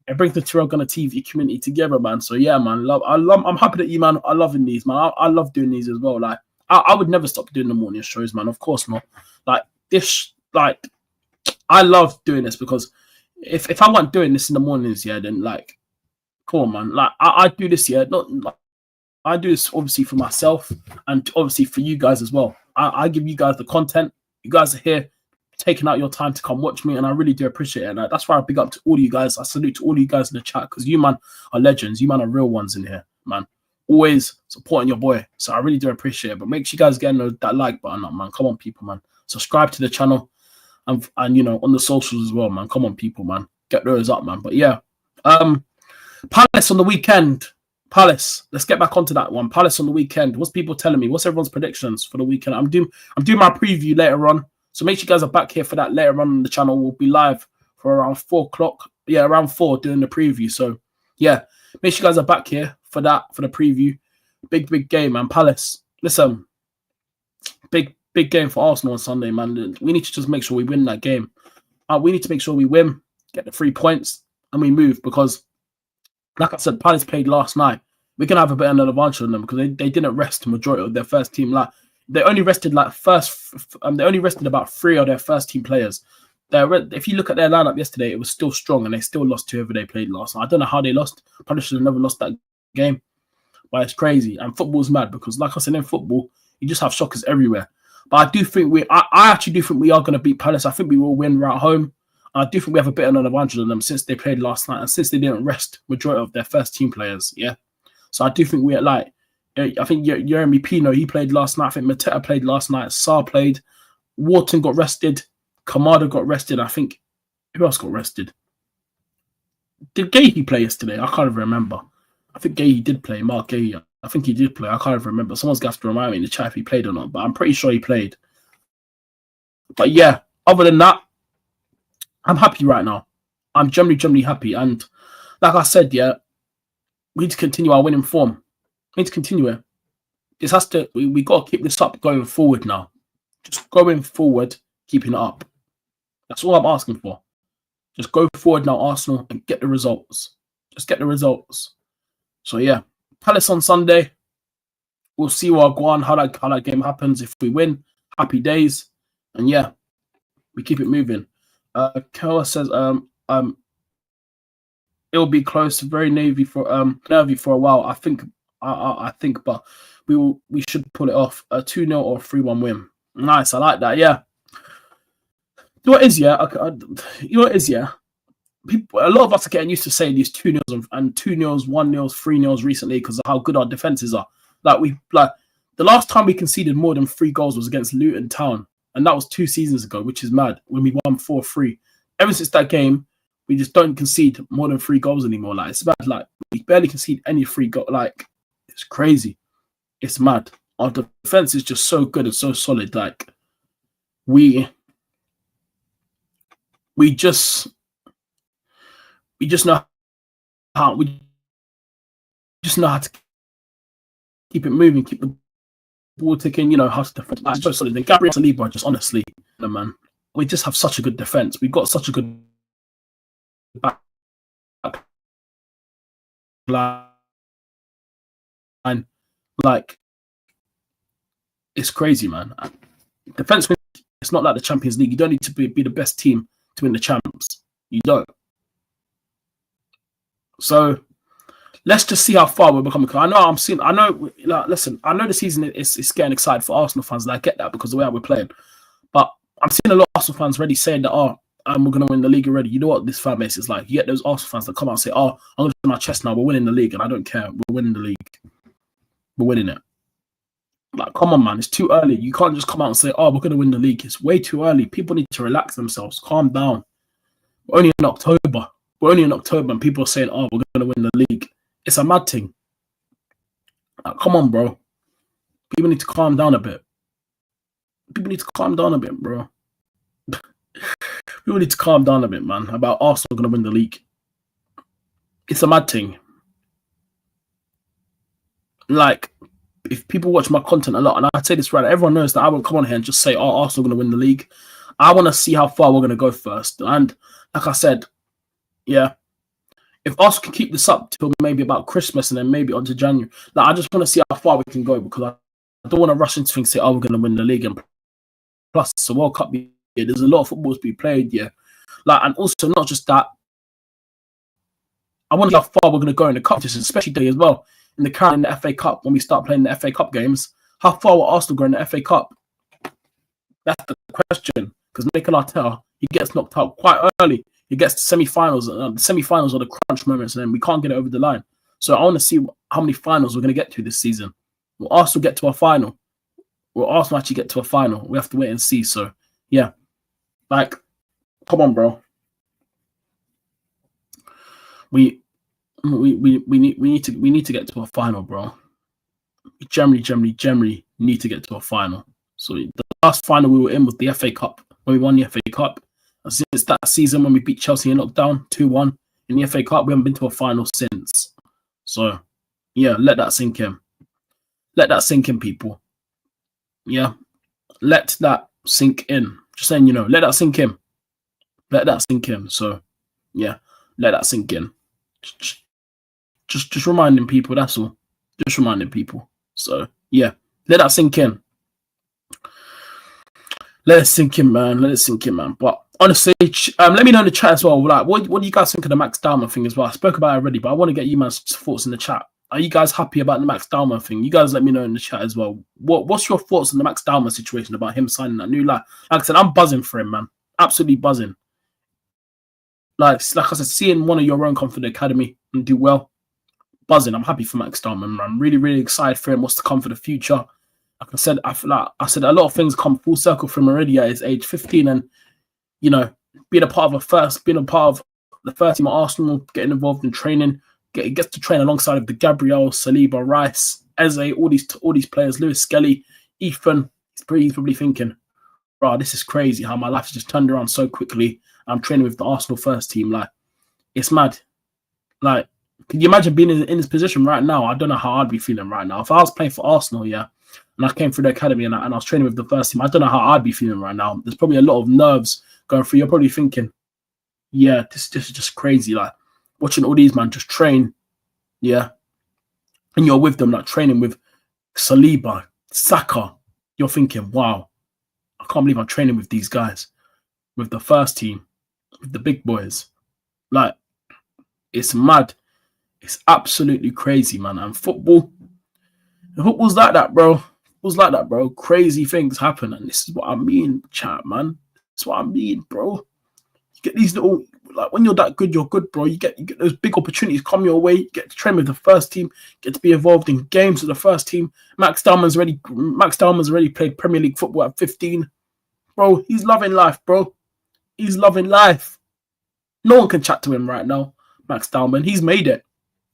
It brings the Tyrell Gunner TV community together, man. So yeah, man. I'm happy that you, man, are loving these, man. I love doing these as well. Like, I would never stop doing the morning shows, man. Of course not. Like this, like I love doing this because if I weren't doing this in the mornings, yeah, then like, come on, man. Like I do this, yeah. Not like, I do this obviously for myself and obviously for you guys as well. I give you guys the content. You guys are here taking out your time to come watch me, and I really do appreciate it. And that's why I big up to all you guys. I salute to all you guys in the chat because you, man, are legends. You, man, are real ones in here, man. Always supporting your boy. So I really do appreciate it. But make sure you guys get that like button up, man. Come on, people, man. Subscribe to the channel and you know, on the socials as well, man. Come on, people, man. Get those up, man. But yeah. Palace on the weekend. Palace. Let's get back onto that one. Palace on the weekend. What's people telling me? What's everyone's predictions for the weekend? I'm doing my preview later on. So make sure you guys are back here for that later on the channel. We'll be live for around 4 o'clock. Yeah, around 4 doing the preview. So yeah, make sure you guys are back here for that, for the preview. Big game, man. Palace. Listen, big game for Arsenal on Sunday, man. We need to just make sure we win that game. We need to make sure we win, get the 3 points, and we move because, like I said, Palace played last night. We can have a bit of an advantage on them because they didn't rest the majority of their first team. Like they only rested about 3 of their first team players. If you look at their lineup yesterday, it was still strong, and they still lost to whoever they played last night. I don't know how they lost. Probably should have never lost that game, but it's crazy. And football's mad because, like I said, in football, you just have shockers everywhere. But I do think I actually do think we are going to beat Palace. I think we will win right home. I do think we have a bit of an advantage on them since they played last night and since they didn't rest majority of their first team players. Yeah, so I do think we're like, I think Jeremy Pino, he played last night. I think Mateta played last night. Sarr played. Wharton got rested. Kamada got rested. I think who else got rested? Did Gahey play yesterday? I can't even remember. I think Gahey did play. Mark Gahey. I think he did play. I can't even remember. Someone's going to have to remind me in the chat if he played or not. But I'm pretty sure he played. But yeah, other than that, I'm happy right now. I'm generally happy. And like I said, yeah, we need to continue our winning form. We need to continue it. This has to. We got to keep this up going forward now. Just going forward, keeping it up. That's all I'm asking for. Just go forward now, Arsenal, and get the results. Just get the results. So yeah, Palace on Sunday. We'll see what go on, how that game happens. If we win, happy days. And yeah, we keep it moving. Kella says it'll be close, very nervy for a while. I think, but we should pull it off. A 2-0 or 3-1 win. Nice, I like that. Yeah. You know what is, yeah? You know what is, yeah? People, a lot of us are getting used to saying these 2-0s and 2-0s, 1-0s, 3-0s recently because of how good our defenses are. Like the last time we conceded more than 3 goals was against Luton Town, and that was 2 seasons ago, which is mad. When we won 4-3, ever since that game, we just don't concede more than 3 goals anymore. Like it's mad. Like we barely concede any 3 goals. Like it's crazy. It's mad. Our defense is just so good and so solid. Like we just know how to keep it moving, keep the ball ticking. You know how to defend. Like, so solid. And Gabriel Saliba, just honestly, man, we just have such a good defense. We've got such a good back line. Like it's crazy, man. Defense. It's not like the Champions League. You don't need to be the best team to win the champs. You don't. So let's just see how far we're becoming. I know listen, I know the season is getting excited for Arsenal fans, and I get that because of the way we're playing. But I'm seeing a lot of Arsenal fans already saying that, we're going to win the league already. You know what this fan base is like. You get those Arsenal fans that come out and say, I'm going to do my chest now. We're winning the league, and I don't care. We're winning the league. We're winning it. Like, come on, man. It's too early. You can't just come out and say, we're going to win the league. It's way too early. People need to relax themselves. Calm down. We're only in October. And people are saying, we're going to win the league. It's a mad thing. Like, come on, bro. People need to calm down a bit. Bro. People need to calm down a bit, man, about Arsenal going to win the league. It's a mad thing. Like, if people watch my content a lot, and I say this right, everyone knows that I won't come on here and just say, Arsenal going to win the league. I want to see how far we're going to go first. And like I said, yeah, if Arsenal can keep this up till maybe about Christmas and then maybe onto January, like I just want to see how far we can go because I don't want to rush into things and say, we're going to win the league. And plus, it's a World Cup year. There's a lot of football to be played, yeah. Like, and also not just that, I want to see how far we're going to go in the cup, especially today as well. In the FA Cup, when we start playing the FA Cup games, how far will Arsenal go in the FA Cup? That's the question. Because Mikel Arteta, he gets knocked out quite early. He gets to semi-finals. The semi-finals are the crunch moments, and then we can't get it over the line. So I want to see how many finals we're going to get to this season. Will Arsenal get to a final? Will Arsenal actually get to a final? We have to wait and see. So yeah, like, come on, bro. We need to get to a final, bro. We generally need to get to a final. So the last final we were in was the FA Cup when we won the FA Cup. And since that season when we beat Chelsea in lockdown 2-1 in the FA Cup, we haven't been to a final since. So yeah, let that sink in. Let that sink in, people. Yeah, let that sink in. Just saying, let that sink in. Let that sink in. So yeah, let that sink in. Just reminding people, that's all. Just reminding people. So yeah, let that sink in. Let it sink in, man. But honestly, let me know in the chat as well. Like, what do you guys think of the Max Dowman thing as well? I spoke about it already, but I want to get you man's thoughts in the chat. Are you guys happy about the Max Dowman thing? You guys let me know in the chat as well. What's your thoughts on the Max Dowman situation about him signing that new Like I said, I'm buzzing for him, man. Absolutely buzzing. Like I said, seeing one of your own come for the academy and do well, buzzing. I'm happy for Max Dowman, man. I'm really, really excited for him. What's to come for the future. like I said, I feel like I said a lot of things come full circle from already at his age 15, and you know, being a part of the first team at Arsenal, getting involved in training, gets to train alongside of the Gabriel, Saliba, Rice, Eze, all these players, Lewis Skelly, Ethan. He's probably thinking, bro, this is crazy how my life's just turned around so quickly. I'm training with the Arsenal first team. Like, it's mad. Like, can you imagine being in this position right now? I don't know how I'd be feeling right now. If I was playing for Arsenal, yeah, and I came through the academy and I was training with the first team, I don't know how I'd be feeling right now. There's probably a lot of nerves going through. You're probably thinking, yeah, this is just crazy. Like, watching all these man just train, yeah, and you're with them, like training with Saliba, Saka. You're thinking, wow, I can't believe I'm training with these guys, with the first team, with the big boys. Like, it's mad. It's absolutely crazy, man. And football's like that, bro. Football's like that, bro. Crazy things happen. And this is what I mean, chat, man. That's what I mean, bro. You get these little, like, when you're that good, you're good, bro. You get those big opportunities come your way. You get to train with the first team, get to be involved in games with the first team. Max Dowman's already played Premier League football at 15. Bro, he's loving life, bro. He's loving life. No one can chat to him right now, Max Dowman. He's made it.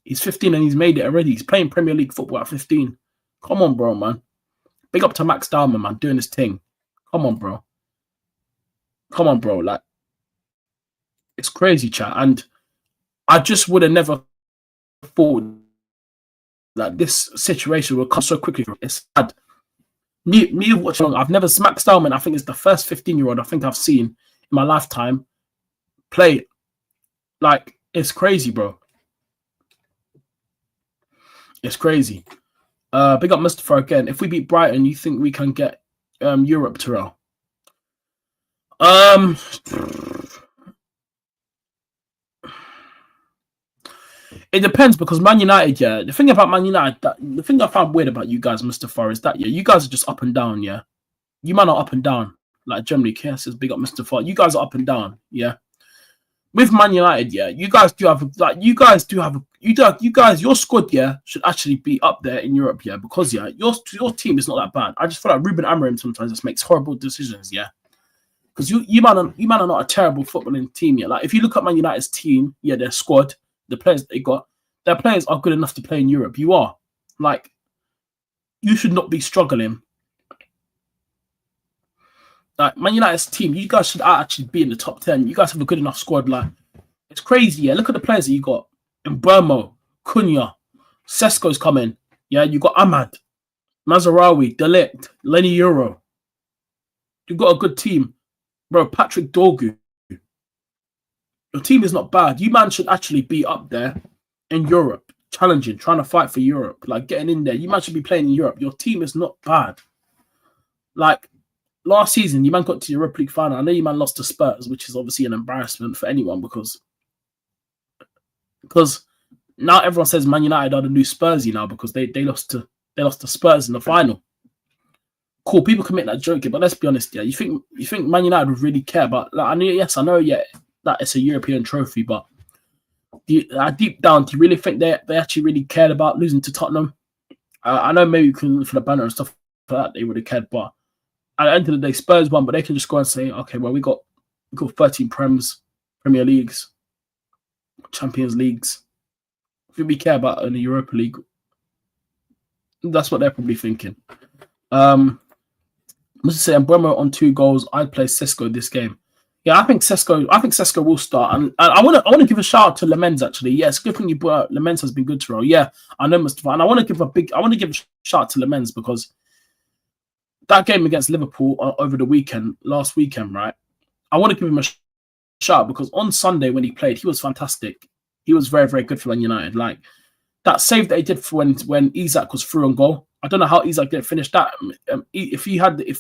He's 15 and he's made it already. He's playing Premier League football at 15. Come on, bro, man. Big up to Max Dowman, man, doing his thing. Come on, bro. Come on, bro. Like, it's crazy, chat. And I just would have never thought that this situation would come so quickly. It's sad. Me watching, I've never, Max Dowman, I think it's the first 15-year-old I think I've seen in my lifetime play. Like, it's crazy, bro. It's crazy. Big up Mustafa again. If we beat Brighton, you think we can get Europe, Tyrell? It depends, because Man United, yeah. The thing about Man United, the thing I found weird about you guys, Mustafa, is that, yeah, you guys are just up and down, yeah. You man are up and down. Like, generally, Care says, big up Mustafa. You guys are up and down, yeah. With Man United, yeah, you guys, your squad, yeah, should actually be up there in Europe, yeah, because, yeah, your team is not that bad. I just feel like Ruben Amorim sometimes just makes horrible decisions, yeah, because you man are not a terrible footballing team, yeah. Like, if you look at Man United's team, yeah, their squad, the players they got, their players are good enough to play in Europe. You are, like, you should not be struggling. Like, Man United's team, you guys should actually be in the top 10. You guys have a good enough squad. Like, it's crazy, yeah. Look at the players that you got. Mbermo, Cunha, Sesko's coming. Yeah, you got Ahmad, Mazarawi, Delict, Lenny Euro. You've got a good team. Bro, Patrick Dorgu. Your team is not bad. You man should actually be up there in Europe, challenging, trying to fight for Europe, like getting in there. You man should be playing in Europe. Your team is not bad. Like, last season, you man got to the Europa League final. I know you man lost to Spurs, which is obviously an embarrassment for anyone because now everyone says Man United are the new Spursy now because they lost to Spurs in the final. Cool, people can make that joke, but let's be honest, yeah. You think Man United would really care about? Like, I know, yeah, that it's a European trophy, but deep down, do you really think they actually really cared about losing to Tottenham? I know maybe for the banner and stuff like that they would have cared, but at the end of the day, Spurs won, but they can just go and say, okay, well, we got 13 Premier Leagues, Champions Leagues. If we care about in the Europa League, that's what they're probably thinking. Must say, Mbeumo on 2 goals. I'd play Sesko this game. Yeah, I think Sesko will start, and I want to give a shout out to Lemens actually. Yes, good thing you brought out. Lemens has been good to roll. Yeah, I know Mustafa, and I want to give a shout out to Lemens because that game against Liverpool over the last weekend, right? I want to give him a shout out because on Sunday when he played, he was fantastic. He was very, very good for Man United. Like, that save that he did for when Isak was through on goal. I don't know how Isak didn't finish that. If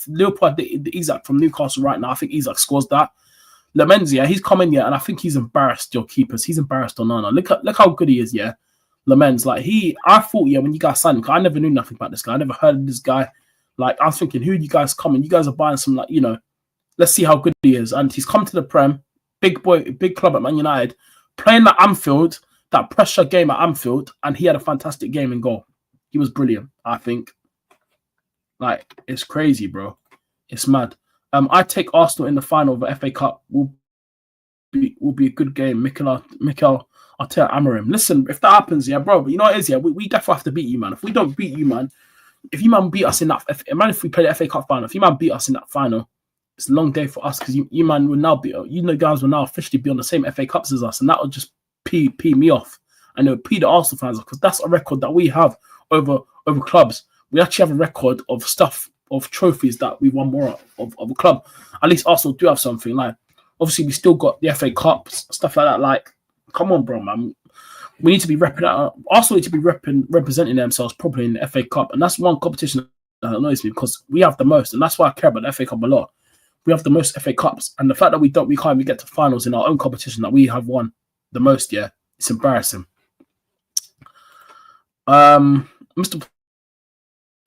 Liverpool had the Isak from Newcastle right now, I think Isak scores that. Lemens, yeah, he's coming, yeah, and I think he's embarrassed your keepers. He's embarrassed Onana. Look how good he is, yeah. Lemens, like, I thought, yeah, when you guys signed him, I never knew nothing about this guy. I never heard of this guy. Like, I was thinking, who are you guys coming? You guys are buying some, like, you know, let's see how good he is. And he's come to the Prem, big club at Man United, playing at Anfield, that pressure game at Anfield, and he had a fantastic game in goal. He was brilliant, I think. Like, it's crazy, bro. It's mad. I take Arsenal in the final of the FA Cup. Will be a good game. Mikel Arteta Amorim. Listen, if that happens, yeah, bro. But you know what it is, yeah. We definitely have to beat you, man. If we don't beat you, man. If you man beat us in that, if we play the FA Cup final, if you man beat us in that final, it's a long day for us because you man will now be, guys will now officially be on the same FA Cups as us, and that will just pee me off. And it'll pee the Arsenal fans off because that's a record that we have over clubs. We actually have a record of trophies that we won more of a club. At least Arsenal do have something. Like, obviously, we still got the FA Cups, stuff like that. Like, come on, bro, man. We need to be Arsenal need to be representing themselves properly in the FA Cup. And that's one competition that annoys me because we have the most. And that's why I care about the FA Cup a lot. We have the most FA Cups. And the fact that we can't even get to finals in our own competition that we have won the most, yeah, it's embarrassing. Mr.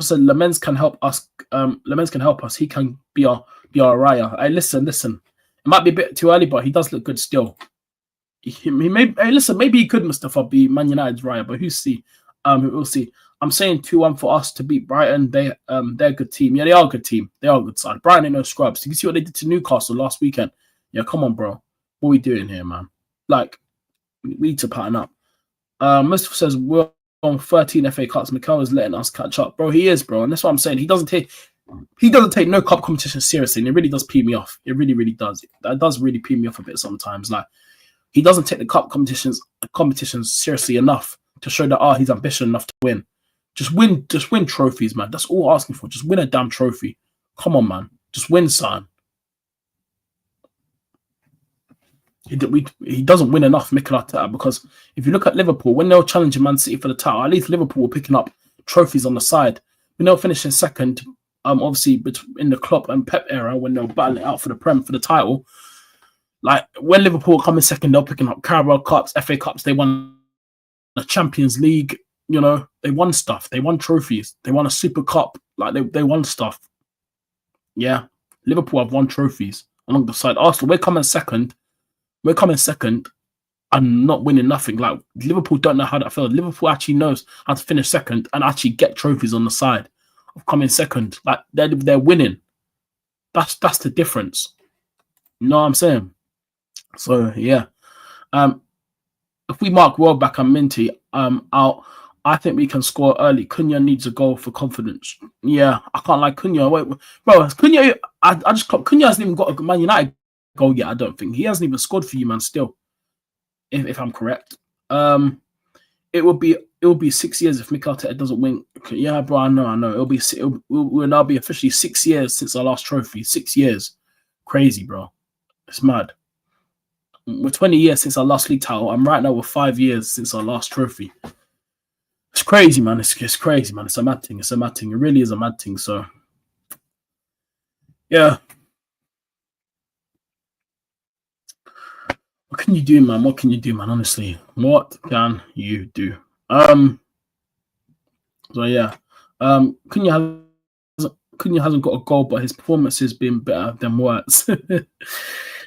said Lamens can help us. Lamens can help us. He can be our Raya. Hey, listen. It might be a bit too early, but he does look good still. He may listen. Maybe he could, Mustafa, be Man United's Raya, but we'll see. We'll see. I'm saying 2-1 for us to beat Brighton. They're a good team. Yeah, they are a good team. They are a good side. Brighton ain't no scrubs. You can see what they did to Newcastle last weekend. Yeah, come on, bro. What are we doing here, man? Like, we need to pattern up. Mustafa says we're on 13 FA Cups. Mikel is letting us catch up, bro. He is, bro, and that's what I'm saying. He doesn't take no cup competition seriously, and it really does pee me off. It really, really does. That does really pee me off a bit sometimes. Like, he doesn't take the cup competitions seriously enough to show that he's ambitious enough to win. Just win trophies, man. That's all we're asking for. Just win a damn trophy. Come on, man. Just win, son. He doesn't win enough, Mikel Arteta, because if you look at Liverpool, when they were challenging Man City for the title, at least Liverpool were picking up trophies on the side. When they were finishing second, obviously in the Klopp and Pep era, when they were battling out for the title, like when Liverpool were coming second, they were picking up Carabao Cups, FA Cups. They won the Champions League. They won stuff. They won trophies. They won a Super Cup. Like they won stuff. Yeah, Liverpool have won trophies along the side. Arsenal, we're coming second and not winning nothing. Like, Liverpool don't know how that feels. Liverpool actually knows how to finish second and actually get trophies on the side of coming second. Like, they're winning. That's the difference. You know what I'm saying? So yeah. If we mark Welbeck and Minty out, I think we can score early. Cunha needs a goal for confidence. Yeah, I can't like Cunha. Wait, bro, Cunha. Cunha hasn't even got a Man United goal yet. I don't think he hasn't even scored for you, man. Still, if I'm correct, it will be 6 years if Mikel Arteta doesn't win. Yeah, bro, I know. Will now be officially 6 years since our last trophy. 6 years, crazy, bro. It's mad. We're 20 years since our last league title, and right now we're 5 years since our last trophy. It's crazy, man. It's crazy, man. It's a mad thing. It really is a mad thing. So, yeah. What can you do, man? Honestly, what can you do? So yeah. Cunha hasn't got a goal, but his performance has been better than words.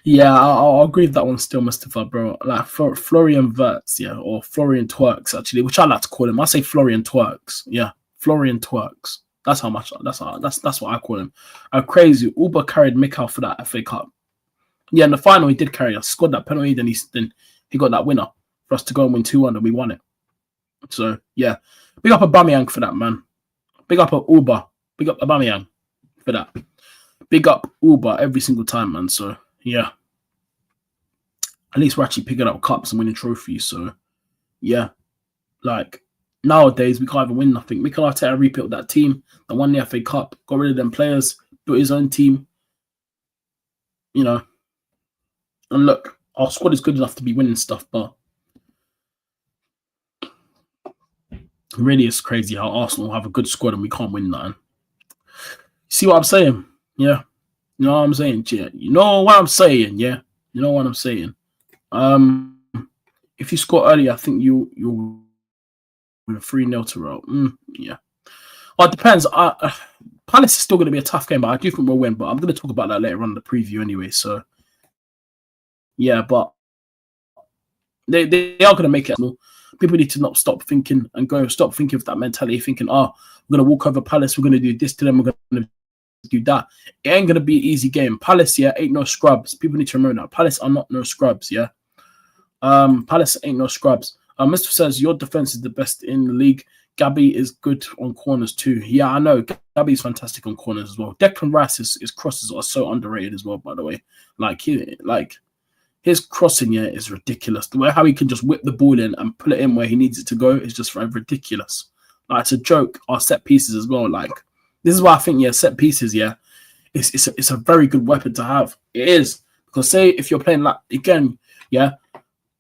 Yeah, I'll agree with that one still, Mustafa, bro. Like Florian Wirtz, yeah, or Florian Twerks, actually, which I like to call him. I say Florian Twerks. Yeah, Florian Twerks. That's what I call him. Crazy. Uber carried Mikel for that FA Cup. Yeah, in the final he did carry us. Scored that penalty, then he got that winner for us to go and win 2-1, and we won it. So yeah, big up Aubameyang for that, man. Big up Uber. Big up Aubameyang for that. Big up Uber every single time, man. So yeah, at least we're actually picking up cups and winning trophies. So yeah, like nowadays we can't even win nothing. Mikel Arteta rebuilt that team that won the FA Cup, got rid of them players, built his own team. And look, our squad is good enough to be winning stuff, but it really is crazy how Arsenal have a good squad and we can't win nothing. See what I'm saying? Yeah. You know what I'm saying? Yeah. You know what I'm saying? Yeah. You know what I'm saying? If you score early, I think you'll win 3-0 to roll. Yeah. Well, it depends. Palace is still going to be a tough game, but I do think we'll win. But I'm going to talk about that later on in the preview anyway. So yeah, but they are going to make it. People need to not stop thinking and stop thinking with that mentality, thinking, oh, we're going to walk over Palace, we're going to do this to them, we're going to do that. It ain't going to be an easy game. Palace, yeah, ain't no scrubs. People need to remember that. Palace are not no scrubs, yeah. Palace ain't no scrubs. Mr. says, your defense is the best in the league. Gabby is good on corners too. Yeah, I know. Gabby's fantastic on corners as well. Declan Rice's crosses are so underrated as well, by the way. Like his crossing, yeah, is ridiculous. The way how he can just whip the ball in and pull it in where he needs it to go is just ridiculous. Like, it's a joke. Our set pieces as well. Like, this is why I think, yeah, set pieces, yeah, it's a very good weapon to have. It is. Because say if you're playing, like, again, yeah,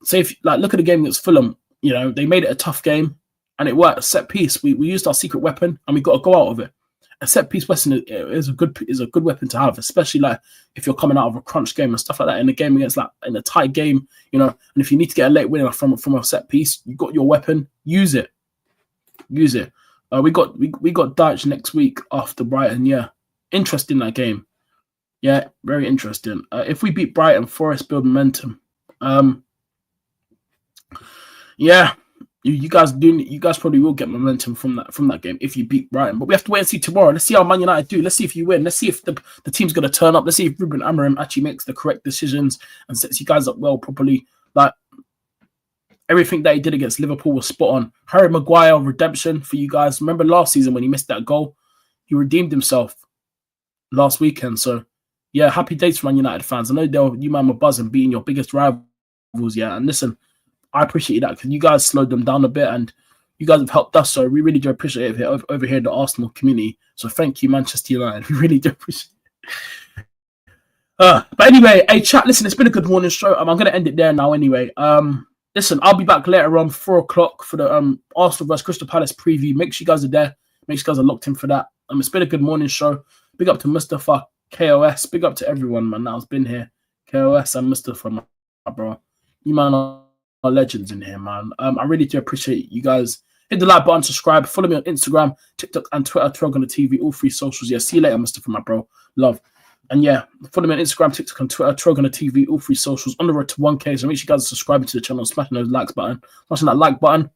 say if, like, look at the game against Fulham, you know, they made it a tough game and it worked. Set piece, we used our secret weapon and we got to go out of it. A set piece weapon is a good weapon to have, especially like if you're coming out of a crunch game and stuff like that. In a game against, like, in a tight game, you know, and if you need to get a late winner from a set piece, you got your weapon. Use it. We got Dyche next week after Brighton. Yeah, interesting that game. Yeah, very interesting. If we beat Brighton, Forest build momentum. Yeah. You guys probably will get momentum from that game if you beat Brighton. But we have to wait and see tomorrow. Let's see how Man United do. Let's see if you win. Let's see if the team's going to turn up. Let's see if Ruben Amorim actually makes the correct decisions and sets you guys up well properly. Like, everything that he did against Liverpool was spot on. Harry Maguire redemption for you guys. Remember last season when he missed that goal? He redeemed himself last weekend. So, yeah, happy days for Man United fans. I know you man were buzzing beating your biggest rivals. Yeah, and listen, I appreciate that because you guys slowed them down a bit and you guys have helped us. So we really do appreciate it over here in the Arsenal community. So thank you, Manchester United. We really do appreciate it. But anyway, hey, chat, listen, it's been a good morning show. I'm going to end it there now anyway. Listen, I'll be back later on 4 o'clock for the Arsenal vs Crystal Palace preview. Make sure you guys are there. Make sure you guys are locked in for that. It's been a good morning show. Big up to Mustafa, KOS. Big up to everyone, man, that's been here. KOS and Mustafa, my bro. You, man, are legends in here, man. I really do appreciate you guys. Hit the like button, subscribe, follow me on Instagram, TikTok, and Twitter, TyrellgunnerTV, all 3 socials. Yeah, see you later, Mustafa, my bro. Love. And yeah, follow me on Instagram, TikTok, and Twitter, TyrellgunnerTV, all 3 socials, on the road to 1K. So make sure you guys are subscribing to the channel, smashing those likes button, smashing that like button.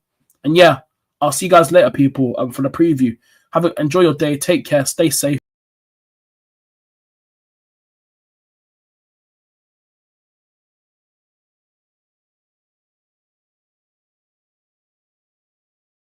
And yeah, I'll see you guys later, people, for the preview. Enjoy your day, take care, stay safe.